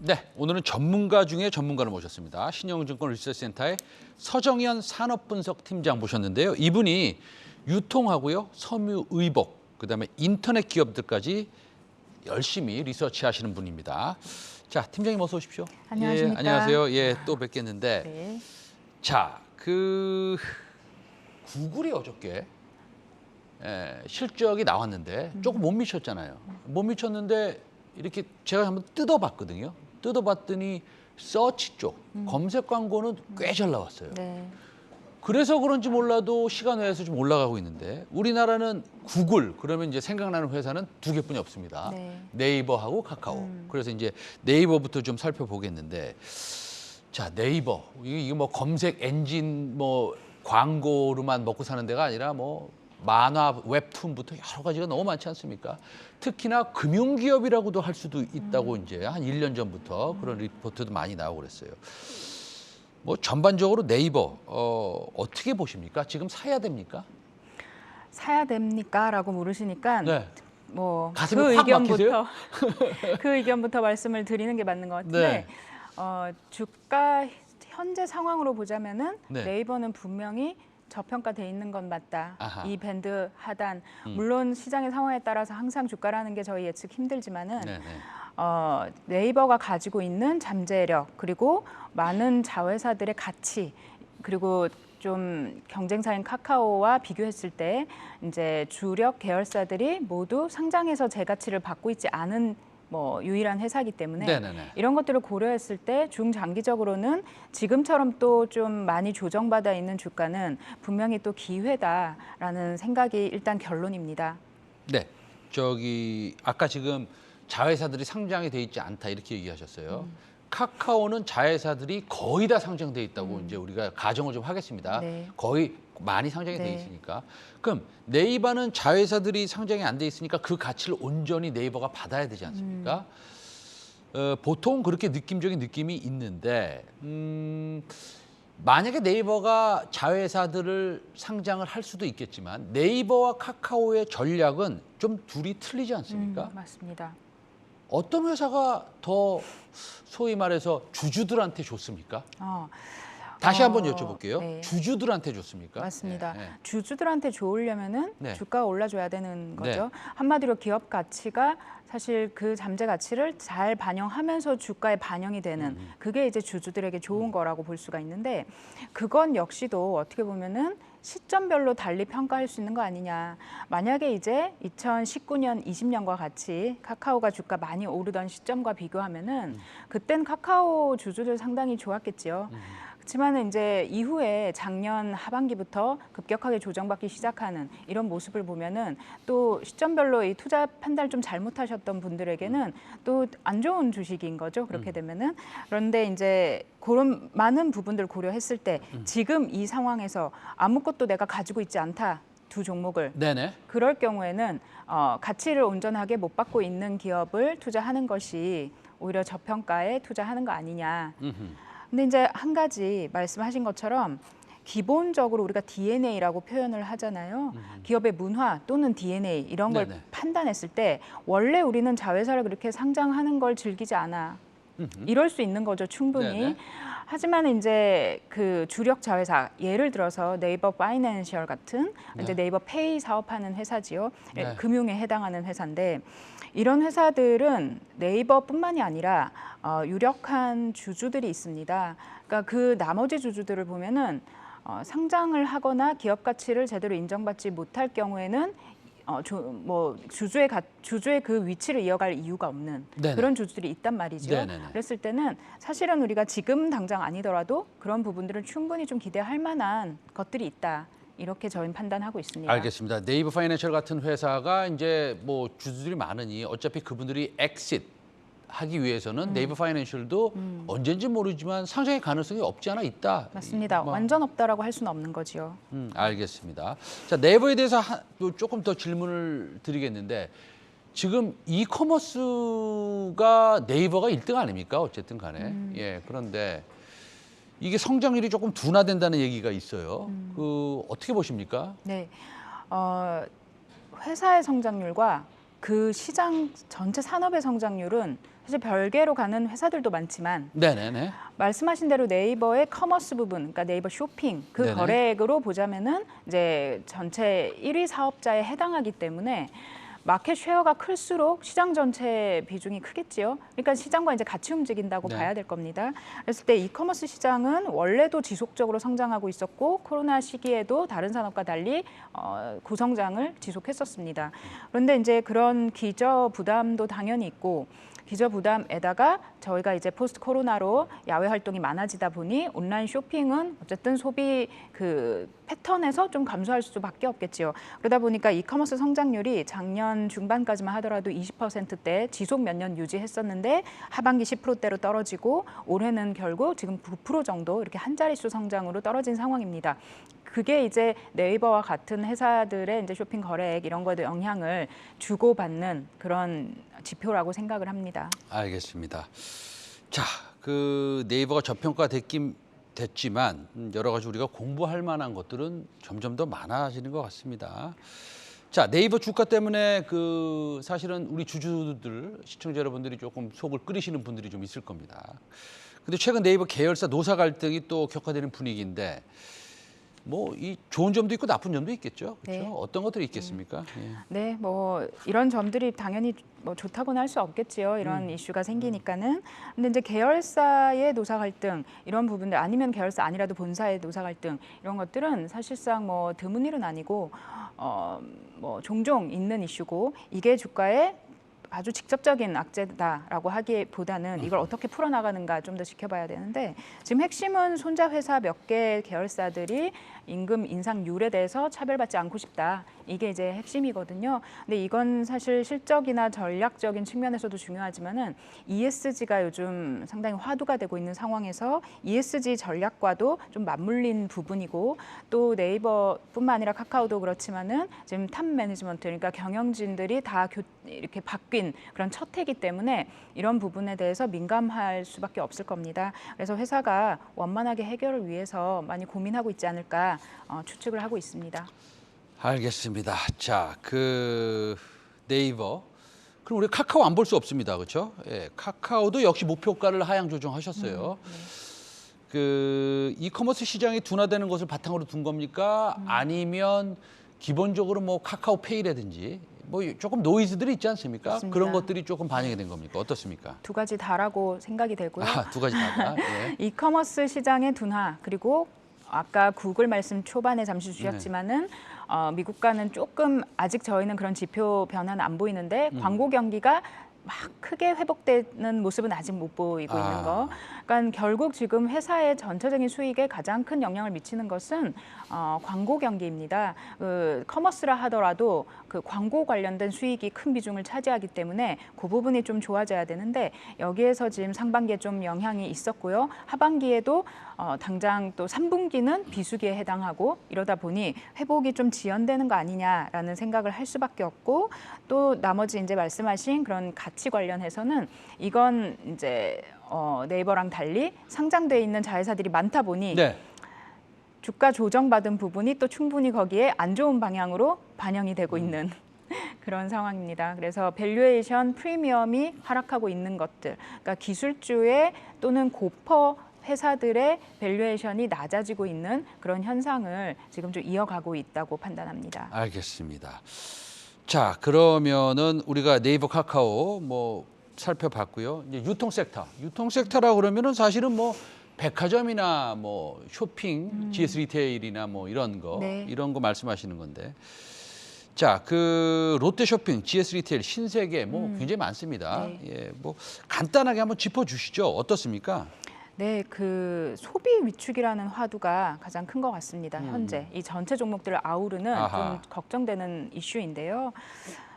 네, 오늘은 전문가 중에 전문가를 모셨습니다. 신영증권 리서치센터의 서정현 산업분석팀장 모셨는데요. 이분이 유통하고요, 섬유의복, 그다음에 인터넷 기업들까지 열심히 리서치하시는 분입니다. 자, 팀장님 어서 오십시오. 안녕하십니까. 예, 안녕하세요. 예, 또 뵙겠는데. 네. 자, 구글이 어저께 실적이 나왔는데 조금 못 미쳤잖아요. 못 미쳤는데 이렇게 제가 한번 뜯어봤거든요. 뜯어봤더니 서치 쪽 검색 광고는 꽤 잘 나왔어요. 네. 그래서 그런지 몰라도 시간 외에서 좀 올라가고 있는데 우리나라는 구글 그러면 이제 생각나는 회사는 두 개뿐이 없습니다. 네. 네이버하고 카카오. 그래서 이제 네이버부터 좀 살펴보겠는데 자, 네이버 이게 뭐 검색 엔진 뭐 광고로만 먹고 사는 데가 아니라 뭐 만화, 웹툰부터 여러 가지가 너무 많지 않습니까? 특히나 금융기업이라고도 할 수도 있다고 이제 한 1년 전부터 그런 리포트도 많이 나오고 그랬어요. 뭐 전반적으로 네이버 어떻게 보십니까? 지금 사야 됩니까? 사야 됩니까? 라고 물으시니까 네. 뭐 가슴이 확 막히세요? 그 의견부터 말씀을 드리는 게 맞는 것 같은데 주가 현재 상황으로 보자면은 네. 네이버는 분명히 저평가돼 있는 건 맞다. 아하. 이 밴드 하단 물론 시장의 상황에 따라서 항상 주가라는 게 저희 예측 힘들지만은 네네. 네이버가 가지고 있는 잠재력 그리고 많은 자회사들의 가치 그리고 좀 경쟁사인 카카오와 비교했을 때 이제 주력 계열사들이 모두 상장해서 제 가치를 받고 있지 않은 뭐 유일한 회사이기 때문에 네네네. 이런 것들을 고려했을 때 중장기적으로는 지금처럼 또 좀 많이 조정받아 있는 주가는 분명히 또 기회다라는 생각이 일단 결론입니다. 네. 저기 아까 지금 자회사들이 상장이 돼 있지 않다 이렇게 얘기하셨어요. 카카오는 자회사들이 거의 다 상장돼 있다고 이제 우리가 가정을 좀 하겠습니다. 네. 거의 많이 상장이 돼 네. 있으니까. 그럼 네이버는 자회사들이 상장이 안 돼 있으니까 그 가치를 온전히 네이버가 받아야 되지 않습니까? 보통 그렇게 느낌적인 느낌이 있는데 만약에 네이버가 자회사들을 상장을 할 수도 있겠지만 네이버와 카카오의 전략은 좀 둘이 틀리지 않습니까? 맞습니다. 어떤 회사가 더 소위 말해서 주주들한테 좋습니까? 다시 한번 여쭤볼게요. 네. 주주들한테 좋습니까? 맞습니다. 네, 네. 주주들한테 좋으려면은 네. 주가가 올라줘야 되는 거죠. 네. 한마디로 기업 가치가 사실 그 잠재 가치를 잘 반영하면서 주가에 반영이 되는 그게 이제 주주들에게 좋은 거라고 볼 수가 있는데 그건 역시도 어떻게 보면은 시점별로 달리 평가할 수 있는 거 아니냐. 만약에 이제 2019년, 20년과 같이 카카오가 주가 많이 오르던 시점과 비교하면은 그땐 카카오 주주들 상당히 좋았겠지요. 그렇지만 이제 이후에 작년 하반기부터 급격하게 조정받기 시작하는 이런 모습을 보면은 또 시점별로 이 투자 판단을 좀 잘못하셨던 분들에게는 또 안 좋은 주식인 거죠. 그렇게 되면은 그런데 이제 그런 많은 부분들 고려했을 때 지금 이 상황에서 아무것도 내가 가지고 있지 않다. 두 종목을 네네. 그럴 경우에는 가치를 온전하게 못 받고 있는 기업을 투자하는 것이 오히려 저평가에 투자하는 거 아니냐. 근데 이제 한 가지 말씀하신 것처럼 기본적으로 우리가 DNA라고 표현을 하잖아요. 기업의 문화 또는 DNA 이런 걸 네네. 판단했을 때 원래 우리는 자회사를 그렇게 상장하는 걸 즐기지 않아. 이럴 수 있는 거죠, 충분히. 네네. 하지만 이제 그 주력 자회사 예를 들어서 네이버 파이낸셜 같은 이제 네이버 페이 사업하는 회사지요. 네. 금융에 해당하는 회사인데 이런 회사들은 네이버뿐만이 아니라 유력한 주주들이 있습니다. 그러니까 그 나머지 주주들을 보면은 상장을 하거나 기업 가치를 제대로 인정받지 못할 경우에는 주주의 그 위치를 이어갈 이유가 없는 네네. 그런 주주들이 있단 말이죠. 네네네. 그랬을 때는 사실은 우리가 지금 당장 아니더라도 그런 부분들은 충분히 좀 기대할 만한 것들이 있다. 이렇게 저희는 판단하고 있습니다. 알겠습니다. 네이버 파이낸셜 같은 회사가 이제 뭐 주주들이 많으니 어차피 그분들이 엑싯 하기 위해서는 네이버 파이낸셜도 언젠지 모르지만 상장의 가능성이 없지 않아 있다. 맞습니다. 뭐, 완전 없다라고 할 수는 없는 거지요. 알겠습니다. 자, 네이버에 대해서 또 조금 더 질문을 드리겠는데 지금 이커머스가 네이버가 1등 아닙니까? 어쨌든 간에. 예, 그런데 이게 성장률이 조금 둔화된다는 얘기가 있어요. 어떻게 보십니까? 네, 회사의 성장률과 그 시장 전체 산업의 성장률은 사실 별개로 가는 회사들도 많지만 네네네. 말씀하신 대로 네이버의 커머스 부분, 그러니까 네이버 쇼핑 그 네네. 거래액으로 보자면은 이제 전체 1위 사업자에 해당하기 때문에 마켓 쉐어가 클수록 시장 전체 비중이 크겠지요. 그러니까 시장과 이제 같이 움직인다고 네. 봐야 될 겁니다. 그랬을 때 이커머스 시장은 원래도 지속적으로 성장하고 있었고 코로나 시기에도 다른 산업과 달리 고성장을 지속했었습니다. 그런데 이제 그런 기저 부담도 당연히 있고 기저 부담에다가 저희가 이제 포스트 코로나로 야외 활동이 많아지다 보니 온라인 쇼핑은 어쨌든 소비 그 패턴에서 좀 감소할 수밖에 없겠지요. 그러다 보니까 이커머스 성장률이 작년 중반까지만 하더라도 20%대 지속 몇 년 유지했었는데 하반기 10%대로 떨어지고 올해는 결국 지금 9% 정도 이렇게 한 자릿수 성장으로 떨어진 상황입니다. 그게 이제 네이버와 같은 회사들의 이제 쇼핑 거래액 이런 거에도 영향을 주고받는 그런 지표라고 생각을 합니다. 알겠습니다. 자, 그 네이버가 저평가됐지만 여러 가지 우리가 공부할 만한 것들은 점점 더 많아지는 것 같습니다. 자, 네이버 주가 때문에 그 사실은 우리 주주들, 시청자 여러분들이 조금 속을 끓이시는 분들이 좀 있을 겁니다. 근데 최근 네이버 계열사 노사 갈등이 또 격화되는 분위기인데 뭐 이 좋은 점도 있고 나쁜 점도 있겠죠. 그렇죠? 네. 어떤 것들이 있겠습니까? 예. 네, 뭐 이런 점들이 당연히 뭐 좋다고는 할 수 없겠지요. 이런 이슈가 생기니까는. 근데 이제 계열사의 노사 갈등 이런 부분들 아니면 계열사 아니라도 본사의 노사 갈등 이런 것들은 사실상 뭐 드문 일은 아니고 뭐 종종 있는 이슈고 이게 주가에 아주 직접적인 악재다라고 하기보다는 이걸 어떻게 풀어나가는가 좀 더 지켜봐야 되는데 지금 핵심은 손자 회사 몇 개 계열사들이 임금 인상률에 대해서 차별받지 않고 싶다. 이게 이제 핵심이거든요. 근데 이건 사실 실적이나 전략적인 측면에서도 중요하지만은 ESG가 요즘 상당히 화두가 되고 있는 상황에서 ESG 전략과도 좀 맞물린 부분이고 또 네이버뿐만 아니라 카카오도 그렇지만은 지금 탑 매니지먼트 그러니까 경영진들이 다 이렇게 바뀐 그런 첫 해이기 때문에 이런 부분에 대해서 민감할 수밖에 없을 겁니다. 그래서 회사가 원만하게 해결을 위해서 많이 고민하고 있지 않을까 추측을 하고 있습니다. 알겠습니다. 자, 그 네이버. 그럼 우리 카카오 안 볼 수 없습니다. 그렇죠? 예, 카카오도 역시 목표가를 하향 조정하셨어요. 네. 그 이커머스 시장이 둔화되는 것을 바탕으로 둔 겁니까? 아니면 기본적으로 뭐 카카오페이라든지 뭐 조금 노이즈들이 있지 않습니까? 맞습니다. 그런 것들이 조금 반영이 된 겁니까? 어떻습니까? 두 가지 다라고 생각이 되고요. 두 가지 다다. 예. 이커머스 시장의 둔화 그리고 아까 구글 말씀 초반에 잠시 주셨지만은 미국과는 조금 아직 저희는 그런 지표 변화는 안 보이는데 광고 경기가 막 크게 회복되는 모습은 아직 못 보이고 있는 거. 그러니까 결국 지금 회사의 전체적인 수익에 가장 큰 영향을 미치는 것은 광고 경기입니다. 그 커머스라 하더라도 그 광고 관련된 수익이 큰 비중을 차지하기 때문에 그 부분이 좀 좋아져야 되는데 여기에서 지금 상반기에 좀 영향이 있었고요. 하반기에도 당장 또 3분기는 비수기에 해당하고 이러다 보니 회복이 좀 지연되는 거 아니냐라는 생각을 할 수밖에 없고 또 나머지 이제 말씀하신 그런 가치 관련해서는 이건 이제 네이버랑 달리 상장돼 있는 자회사들이 많다 보니 네. 주가 조정받은 부분이 또 충분히 거기에 안 좋은 방향으로 반영이 되고 있는 그런 상황입니다. 그래서 밸류에이션 프리미엄이 하락하고 있는 것들, 그러니까 기술주의 또는 고퍼 회사들의 밸류에이션이 낮아지고 있는 그런 현상을 지금 좀 이어가고 있다고 판단합니다. 알겠습니다. 자, 그러면은 우리가 네이버, 카카오 뭐 살펴봤고요. 이제 유통 섹터라고 그러면은 사실은 뭐 백화점이나 뭐 쇼핑, GS 리테일이나 뭐 이런 거 네. 이런 거 말씀하시는 건데. 자, 그 롯데 쇼핑, GS 리테일, 신세계 뭐 굉장히 많습니다. 네. 예, 뭐 간단하게 한번 짚어 주시죠. 어떻습니까? 네, 그 소비 위축이라는 화두가 가장 큰 것 같습니다. 현재 이 전체 종목들을 아우르는 아하. 좀 걱정되는 이슈인데요.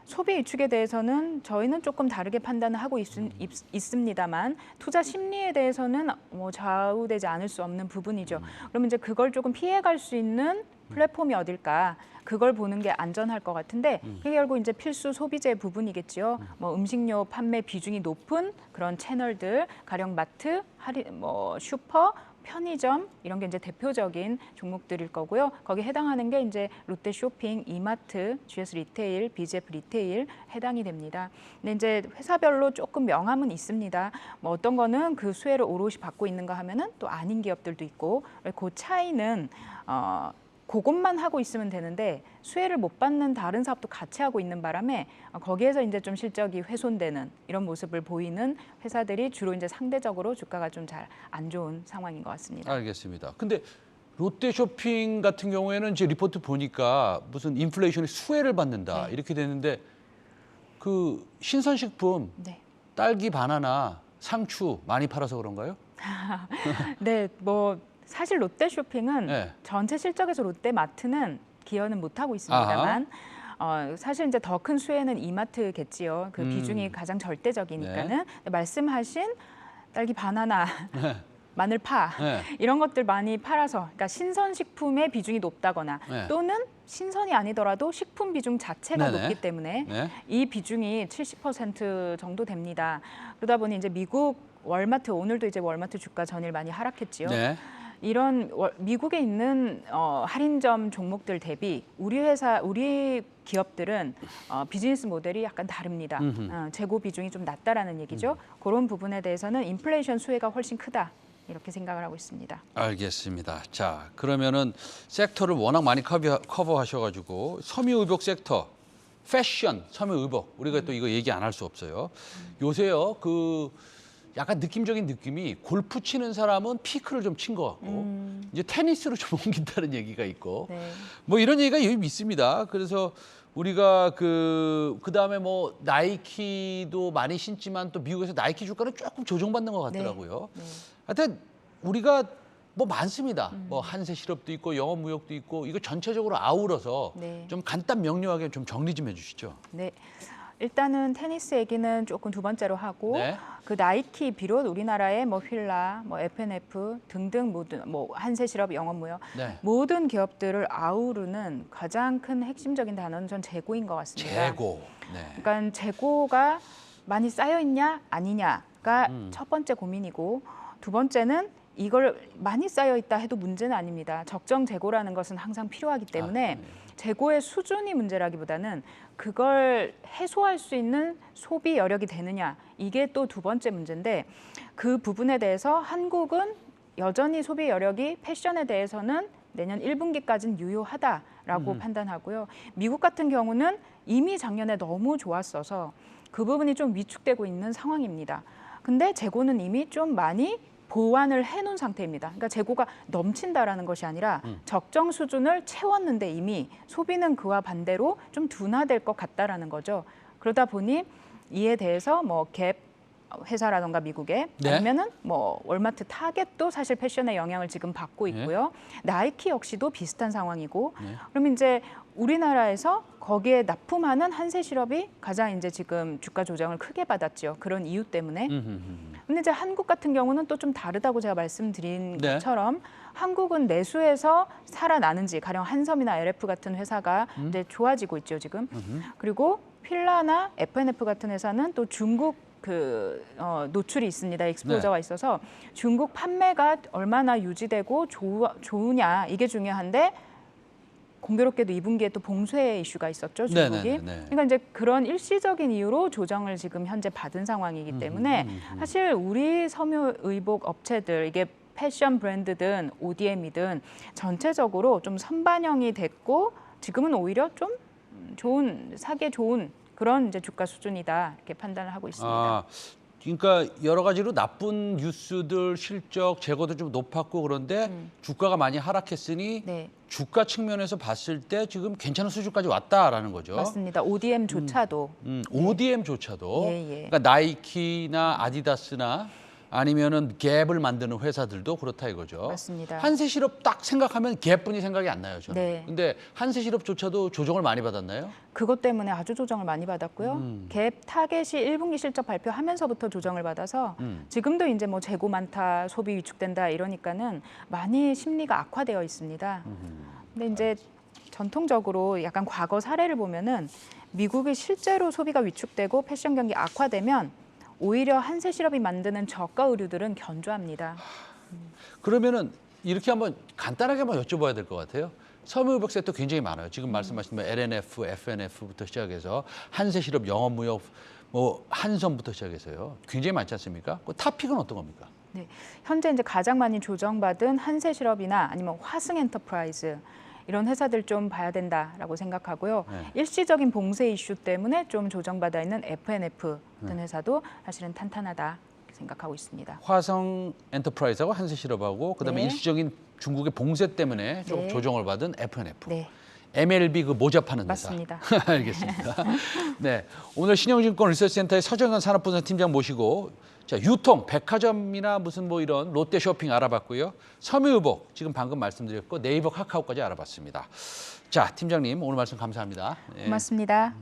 소비 위축에 대해서는 저희는 조금 다르게 판단을 하고 있습니다만 투자 심리에 대해서는 뭐 좌우되지 않을 수 없는 부분이죠. 그러면 이제 그걸 조금 피해갈 수 있는 플랫폼이 어딜까? 그걸 보는 게 안전할 것 같은데 그게 결국 이제 필수 소비재 부분이겠죠. 뭐 음식료 판매 비중이 높은 그런 채널들, 가령 마트, 뭐 슈퍼, 편의점 이런 게 이제 대표적인 종목들일 거고요. 거기에 해당하는 게 이제 롯데 쇼핑, 이마트, GS 리테일, BGF 리테일 해당이 됩니다. 근데 이제 회사별로 조금 명함은 있습니다. 뭐 어떤 거는 그 수혜를 오롯이 받고 있는가 하면은 또 아닌 기업들도 있고 그 차이는 그것만 하고 있으면 되는데 수혜를 못 받는 다른 사업도 같이 하고 있는 바람에 거기에서 이제 좀 실적이 훼손되는 이런 모습을 보이는 회사들이 주로 이제 상대적으로 주가가 좀 잘 안 좋은 상황인 것 같습니다. 알겠습니다. 근데 롯데쇼핑 같은 경우에는 이제 리포트 보니까 무슨 인플레이션의 수혜를 받는다 네. 이렇게 되는데 그 신선식품 네. 딸기, 바나나, 상추 많이 팔아서 그런가요? 네, 뭐 사실 롯데쇼핑은 네. 전체 실적에서 롯데마트는 기여는 못 하고 있습니다만 사실 이제 더 큰 수혜는 이마트겠지요. 그 비중이 가장 절대적이니까는 말씀하신 딸기, 바나나, 마늘파 네. 이런 것들 많이 팔아서 그러니까 신선식품의 비중이 높다거나 네. 또는 신선이 아니더라도 식품 비중 자체가 네네. 높기 때문에 네. 이 비중이 70% 정도 됩니다. 그러다 보니 이제 미국 월마트 오늘도 이제 월마트 주가 전일 많이 하락했지요. 네. 이런 미국에 있는 할인점 종목들 대비 우리 기업들은 비즈니스 모델이 약간 다릅니다. 재고 비중이 좀 낮다라는 얘기죠. 그런 부분에 대해서는 인플레이션 수혜가 훨씬 크다. 이렇게 생각을 하고 있습니다. 알겠습니다. 자, 그러면은 섹터를 워낙 많이 커버하셔가지고 섬유의복 섹터, 패션, 섬유의복 우리가 또 이거 얘기 안 할 수 없어요. 요새요 그 약간 느낌적인 느낌이 골프 치는 사람은 피크를 좀 친 것 같고 이제 테니스로 좀 옮긴다는 얘기가 있고 네. 뭐 이런 얘기가 여기 있습니다. 그래서 우리가 그다음에 뭐 나이키도 많이 신지만 또 미국에서 나이키 주가는 조금 조정받는 것 같더라고요. 네. 하여튼 우리가 뭐 많습니다. 뭐 한세 실업도 있고 영업무역도 있고 이거 전체적으로 아우러서 네. 좀 간단 명료하게 좀 정리 좀 해주시죠. 네. 일단은 테니스 얘기는 조금 두 번째로 하고 네. 그 나이키 비롯 우리나라의 뭐 휠라, 뭐 F&F 등등 모든 뭐 한세실업, 영업무역 네. 모든 기업들을 아우르는 가장 큰 핵심적인 단어는 전 재고인 것 같습니다. 재고. 네. 그러니까 재고가 많이 쌓여 있냐 아니냐가 첫 번째 고민이고 두 번째는 이걸 많이 쌓여 있다 해도 문제는 아닙니다. 적정 재고라는 것은 항상 필요하기 때문에 재고의 수준이 문제라기보다는 그걸 해소할 수 있는 소비 여력이 되느냐 이게 또 두 번째 문제인데 그 부분에 대해서 한국은 여전히 소비 여력이 패션에 대해서는 내년 1분기까지는 유효하다라고 판단하고요. 미국 같은 경우는 이미 작년에 너무 좋았어서 그 부분이 좀 위축되고 있는 상황입니다. 근데 재고는 이미 좀 많이 보완을 해놓은 상태입니다. 그러니까 재고가 넘친다라는 것이 아니라 적정 수준을 채웠는데 이미 소비는 그와 반대로 좀 둔화될 것 같다라는 거죠. 그러다 보니 이에 대해서 뭐 갭 회사라던가 미국의 네. 아니면은 뭐 월마트 타겟도 사실 패션의 영향을 지금 받고 있고요. 나이키 역시도 비슷한 상황이고 그러면 이제 우리나라에서 거기에 납품하는 한세실업이 가장 이제 지금 주가 조정을 크게 받았죠. 그런 이유 때문에. 근데 이제 한국 같은 경우는 또 좀 다르다고 제가 말씀드린 네. 것처럼 한국은 내수에서 살아나는지 가령 한섬이나 LF 같은 회사가 이제 좋아지고 있죠 지금. 그리고 필라나 F&F 같은 회사는 또 중국 노출이 있습니다. 익스포저가 있어서 중국 판매가 얼마나 유지되고 좋으냐 이게 중요한데 공교롭게도 2분기에 또 봉쇄 이슈가 있었죠, 중국이. 네네네. 그러니까 이제 그런 일시적인 이유로 조정을 지금 현재 받은 상황이기 때문에 사실 우리 섬유의복 업체들 이게 패션 브랜드든 ODM이든 전체적으로 좀 선반영이 됐고 지금은 오히려 좀 사기에 좋은 그런 이제 주가 수준이다 이렇게 판단을 하고 있습니다. 아, 그러니까 여러 가지로 나쁜 뉴스들 실적 재고도 좀 높았고 그런데 주가가 많이 하락했으니 네. 주가 측면에서 봤을 때 지금 괜찮은 수준까지 왔다라는 거죠. 맞습니다. ODM조차도. ODM조차도 예, 예. 그러니까 나이키나 아디다스나 아니면은 갭을 만드는 회사들도 그렇다 이거죠. 맞습니다. 한세실업 딱 생각하면 갭뿐이 생각이 안 나요, 저는. 네. 근데 한세실업조차도 조정을 많이 받았나요? 그것 때문에 아주 조정을 많이 받았고요. 갭 타겟이 1분기 실적 발표하면서부터 조정을 받아서 지금도 이제 뭐 재고 많다, 소비 위축된다 이러니까는 많이 심리가 악화되어 있습니다. 근데 이제 전통적으로 약간 과거 사례를 보면은 미국이 실제로 소비가 위축되고 패션 경기 악화되면 오히려 한세실업이 만드는 저가 의류들은 견조합니다. 그러면은 이렇게 한번 간단하게 한번 여쭤봐야 될 것 같아요. 섬유유복 섹터 굉장히 많아요. 지금 말씀하신 뭐 LNF, FNF부터 시작해서 한세실업, 영업무역, 뭐 한섬부터 시작해서요. 굉장히 많지 않습니까? 그 탑픽은 어떤 겁니까? 네, 현재 이제 가장 많이 조정받은 한세실업이나 아니면 화승엔터프라이즈 이런 회사들 좀 봐야 된다라고 생각하고요. 네. 일시적인 봉쇄 이슈 때문에 좀 조정받아 있는 FNF 같은 회사도 사실은 탄탄하다 생각하고 있습니다. 화성 엔터프라이즈하고 한세실업하고 그다음에 네. 일시적인 중국의 봉쇄 때문에 좀 네. 조정을 받은 FNF. 네, MLB 그 모자 파는 맞습니다. 회사. 알겠습니다. 네, 오늘 신영증권 리서치센터의 서정현 산업분석 팀장 모시고 자, 유통, 백화점이나 무슨 뭐 이런 롯데 쇼핑 알아봤고요. 섬유유복 지금 방금 말씀드렸고 네이버 카카오까지 알아봤습니다. 자, 팀장님 오늘 말씀 감사합니다. 네. 고맙습니다.